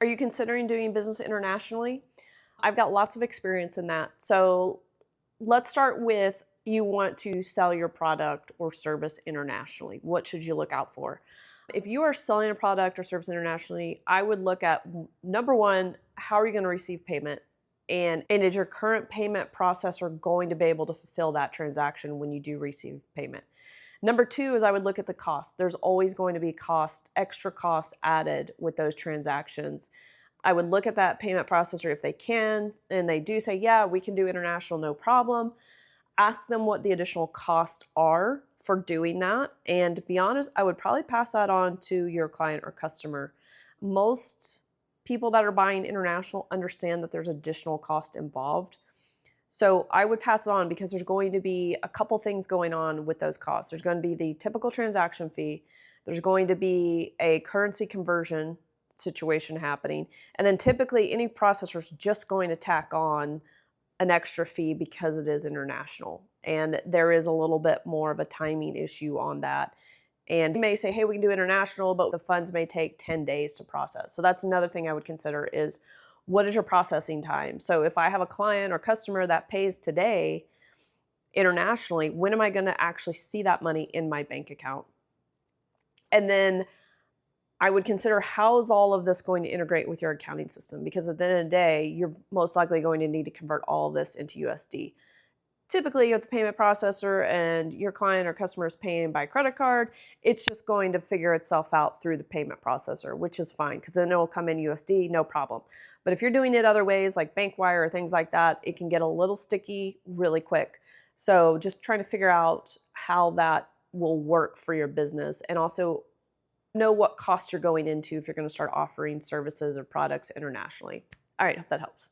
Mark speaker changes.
Speaker 1: Are you considering doing business internationally? I've got lots of experience in that. So let's start with you want to sell your product or service internationally. What should you look out for? If you are selling a product or service internationally, I would look at number one, how are you going to receive payment? And is your current payment processor going to be able to fulfill that transaction when you do receive payment? Number two is I would look at the cost. There's always going to be extra costs added with those transactions. I would look at that payment processor if they can, and they do say, yeah, we can do international, no problem. Ask them what the additional costs are for doing that. And to be honest, I would probably pass that on to your client or customer. Most people that are buying international understand that there's additional cost involved. So I would pass it on because there's going to be a couple things going on with those costs. There's going to be the typical transaction fee. There's going to be a currency conversion situation happening. And then typically any processor is just going to tack on an extra fee because it is international. And there is a little bit more of a timing issue on that. And you may say, hey, we can do international, but the funds may take 10 days to process. So that's another thing I would consider is what is your processing time? So if I have a client or customer that pays today internationally, when am I going to actually see that money in my bank account? And then I would consider how is all of this going to integrate with your accounting system? Because at the end of the day, you're most likely going to need to convert all of this into USD. Typically, with the payment processor and your client or customer is paying by credit card, it's just going to figure itself out through the payment processor, which is fine because then it will come in USD, no problem. But if you're doing it other ways like bank wire or things like that, it can get a little sticky really quick. So just trying to figure out how that will work for your business and also know what cost you're going into if you're going to start offering services or products internationally. All right, hope that helps.